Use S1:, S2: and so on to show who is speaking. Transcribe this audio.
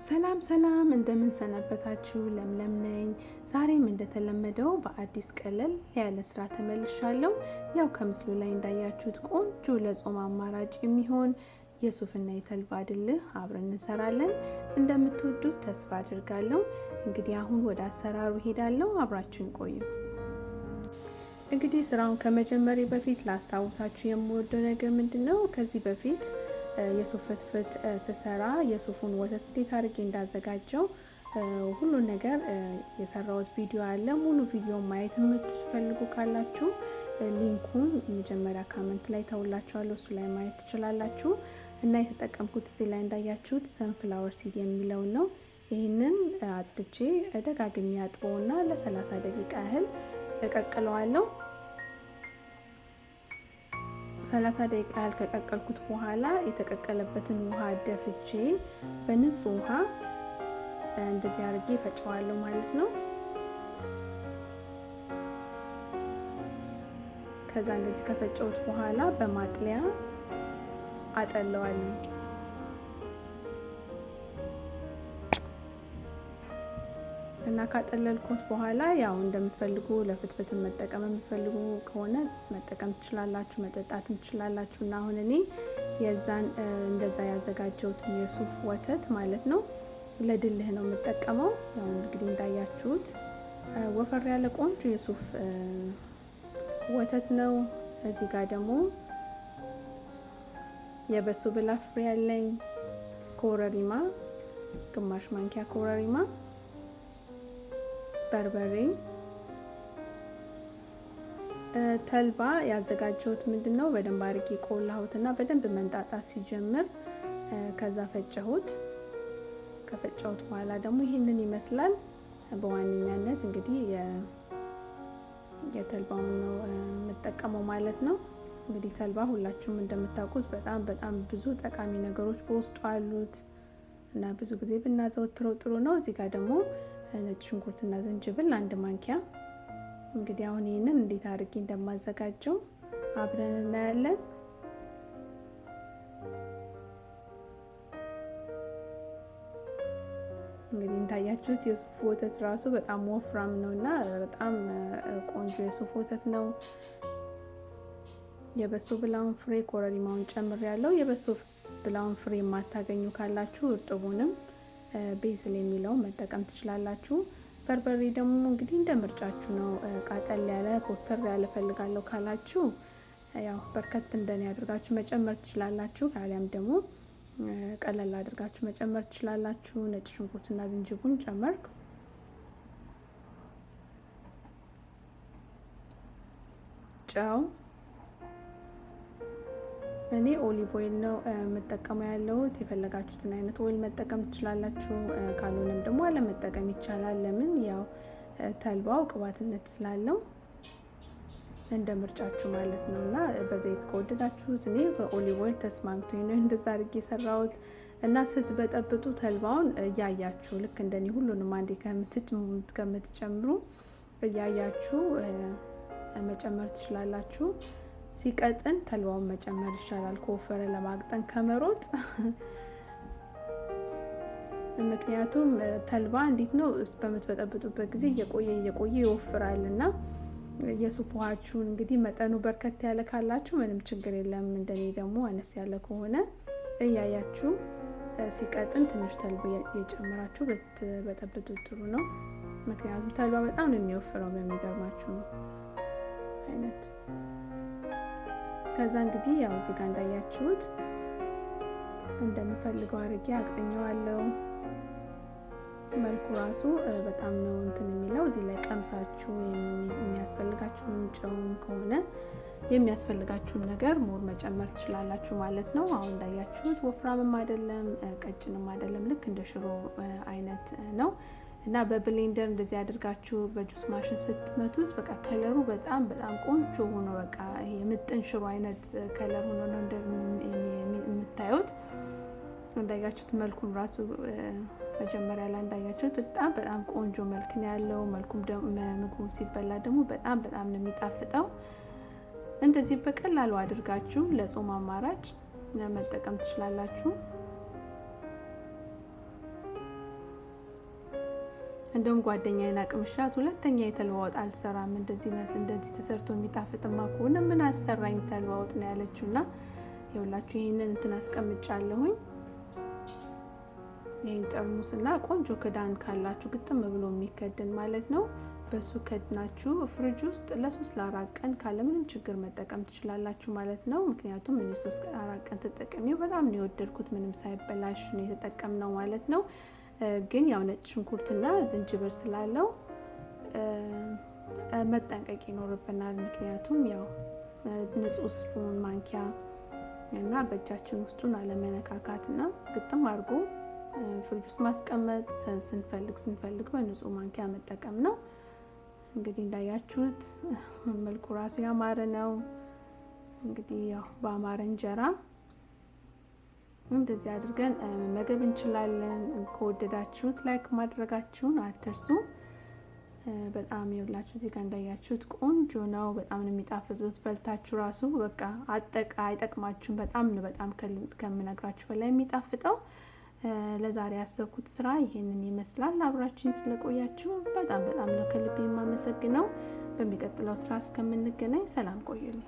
S1: ሰላም ሰላም እንደምን ሰነበታችሁ ለምለም ነኝ ዛሬም እንደተለመደው በአዲስ ቀለል ያለ ስራ ተመልሻለሁ ያው ከምስሉ ላይ እንዳያችሁት ቆንጆ ለጾም አማራጭ የሚሆን የሱፍና የተልባ ድልህ አብረን እንሰራለን እንደምትወዱት ተስፋ አድርጋለሁ እንግዲህ አሁን ወደ አሰራሩ ሄዳለሁ አብራችሁን ቆዩ እንግዲህ ስራውን ከመጀመሪያ በፊት ላስታውሳችሁ የምወደው ነገር ምንድነው ከዚህ በፊት የሱፍ ፍትፍት ሰሰራ የሱፉን ወተት እንዴት አድርጌ እንዳዘጋጀው ሁሉ ነገር የሰራሁት ቪዲዮ አለ ሙሉ ቪዲዮ ማየት የምትፈልጉ ካላችሁ ሊንኩን መጀመሪያ ኮሜንት ላይ ተውላችኋለሁ እሱ ላይ ማየት ትችላላችሁ እና የተጠቀምኩት እዚህ ላይ እንዳያችሁት ሰንፍላወር ሲድ የሚለው ነው ይሄንን አጽድቼ ደጋግሜ አጥቦና ለ30 ደቂቃ ያህል እቀቅለዋለሁ 30 ደቂቃ ያህል ከቀቀልኩት በኋላ የተቀቀለበትን ውሃ ደፍቼ በንጹህ ውሃ እንደዚህ አድርጌ ፈጨዋለሁ ማለት ነው ከዛ እንደዚህ ከፈጨሁት በኋላ በማጥለያ አጠለዋለሁ እና ካጠለልኩት በኋላ ያው እንደምትፈልጉ ለፍትፍት መጠቀም የምትፈልጉ ከሆነ መጠቀም ትችላላችሁ መጠጣትም ትችላላችሁ እና አሁን እኔ የዛን እንደዛ ያዘጋጀሁት የሱፍ ወተት ማለት ነው ለድልህ ነው የምጠቀመው ያው እንግዲህ እንዳያችሁት ወፈር ያለ ቆንጆ የሱፍ ወተት ነው እዚህ ጋር ደግሞ የበሱ ብላ ፍሬ ያለኝ ኮረሪማ ግማሽ ማንኪያ ኮረሪማ በርበሬ ተልባ ያዘጋጀሁት ምንድነው በደንብ አርጌ ቆላሁትና በደንብ መንጣጣት ሲጀምር ከዛ ፈጨሁት ከፈጨሁት በኋላ ደግሞ ይሄንን ይመስላል በዋነኛነት እንግዲህ የተልባውን ነው የምጠቀመው ማለት ነው እንግዲህ ተልባ ሁላችሁም እንደምታውቁት በጣም ብዙ ጠቃሚ ነገሮች በውስጡ አሉት እና ብዙ ጊዜ ብናዘወትረው ጥሩ ነው እዚህ ጋር ደግሞ ነጭ ሽንኩርትና ዝንጅብል አንድ ማንኪያ እንግዲህ አሁን ይሄንን እንዴት አድርጌ እንደማዘጋጀው አብረን እናያለን እንግዲህ እንዳያችሁት የሱፍ ወተት ራሱ በጣም ወፍራም ነውና በጣም ቆንጆ የሱፍ ወተት ነው የበሶ ብላውን ፍሬ ኮረሪማውን ጨምሬያለሁ የበሶ ብላውን ፍሬ ማታገኙ ካላችሁ እርጥቡንም ቤዝል የሚለው መጠቀም ትችላላችሁ በርበሬ ደግሞ እንግዲህ እንደ ምርጫችሁ ነው ቃጠል ያለ ኮስተር ያለ ፈልጋለሁ ካላችሁ ያው በርከት እንደኔ አድርጋችሁ መጨመር ትችላላችሁ ካሊያም ደግሞ ቀለል አድርጋችሁ መጨመር ትችላላችሁ ነጭ ሽንኩርትና ዝንጅብሉን ጨመርኩ ጨው እኔ ኦሊቭ ኦይል ነው መጠቀም ያለሁት የፈለጋችሁትን አይነት ኦይል መጠቀም ትችላላችሁ ካልሆነም ደግሞ አለ መጠቀም ይቻላል ለምን ያው ተልባው ቅባትነት ስላለው እንደ ምርጫችሁ ማለት ነውና በዘይት ከወደዳችሁት እኔ በኦሊቭ ኦይል ተስማምቶኝ ነው እንደዛ አድርጌ ሰራሁት እና ስትበጠብጡ ተልባውን ያያችሁ ልክ እንደኔ ሁሉንም አንዴ ከምትጨምሩ ያያችሁ መጨመር ትችላላችሁ ሲቀጥን ተልባውን መጨመር ይሻላል ኮፈረ ለማቅጠን ከመሮጥ ምክንያቱም ተልባ እንዴት ነው በመጥበጥበት ጊዜ እየቆየ ይወፍራልና የሱፍ ውሃችሁን እንግዲህ መጠኑ በርከት ያለ ካላችሁ ምንም ችግር የለም እንደኔ ደግሞ አነስ ያለ ከሆነ እያያችሁ ሲቀጥን ትንሽ ተልባ እየጨመራችሁ በጥብጡ ጥሩ ነው ምክንያቱም ተልባ በጣም ነው የሚወፍረው በሚገርማችሁ አይነት ከዛ እንግዲህ ያው እዚህ ጋር እንዳያችሁት እንደምፈልገው አድርጌ አቅጥኛዋለሁ መልኩ ራሱ በጣም ነው እንትን የሚለው እዚህ ላይ ቀምሳችሁ የሚያስፈልጋችሁን ጨውም ከሆነ የሚያስፈልጋችሁን ነገር ሞር መጨመር ትችላላችሁ ማለት ነው አሁን እንዳያችሁት ወፍራምም አይደለም ቀጭንም አይደለም ልክ እንደ ሽሮ አይነት ነው እና በብሌንደር እንደዚህ አድርጋችሁ በጁስ ማሽን ስትመቱት በቃ ከለሩ በጣም ቆንጆ ሆኖ በቃ ይሄ ምጥን ሽሮ አይነት ከለር ሆኖ ነው እንደምታዩት እንዳያችሁት መልኩን ራሱ መጀመሪያ ላይ እንዳያችሁት በጣም ቆንጆ መልክ ነው ያለው መልኩም ምግቡ ሲበላ ደግሞ በጣም ነው የሚጣፍጠው እንደዚህ በቀላሉ አድርጋችሁ ለጾም አማራጭ መጠቀም ትችላላችሁ እንደውም ጓደኛዬን አቅምሻት ሁለተኛ የተልባ ወጥ አልሰራም እንደዚህ ተሰርቶ የሚጣፍጥማ ከሆነ ምን አሰራኝ ተልባ ወጥ ነው ያለችውና ይኸውላችሁ ይሄንን እንትን አስቀምጫለሁኝ። ይሄን ጠርሙስና ቆንጆ ክዳን ካላችሁ ግጥም ብሎ የሚከደን ማለት ነው በሱ ከድናችሁ ፍሪጅ ውስጥ ለ3 ለ4 ቀን ካለ ምንም ችግር መጠቀም ትችላላችሁ ማለት ነው። ምክንያቱም እኔ 3 4 ቀን ተጠቅሜው በጣም ነው የወደድኩት ምንም ሳይበላሽ ነው የተጠቀምነው ማለት ነው። ግን ያው ነጭ ሽንኩርትና ዝንጅብል ስላለው መጠንቀቅ ይኖርብናል። ምክንያቱም ያው ንጹህ ስፑን ማንኪያ እና በእጃችን ውስጡን አለመነካካትና ግጥም አድርጎ ፍሪጅ ውስጥ ማስቀመጥ ስንፈልግ በንጹህ ማንኪያ መጠቀም ነው። እንግዲህ እንዳያችሁት መልኩ ራሱ ያማረ ነው። እንግዲህ ያው በአማረ እንጀራ እንደዚህ አድርገን መመገብ እንችላለን። ከወደዳችሁት ላይክ ማድረጋችሁን አትርሱ። በጣም ይኸውላችሁ እዚህ ጋር እንዳያችሁት ቆንጆ ነው። በጣም ነው የሚጣፍጡት። በልታችሁ ራሱ በቃ አይጠቅማችሁም። በጣም ከምነግራችሁ በላይ የሚጣፍጠው። ለዛሬ ያሰብኩት ስራ ይሄንን ይመስላል። አብራችሁኝ ስለቆያችሁ በጣም ነው ከልቤ የማመሰግነው። በሚቀጥለው ስራ እስከምንገናኝ ሰላም ቆዩልኝ።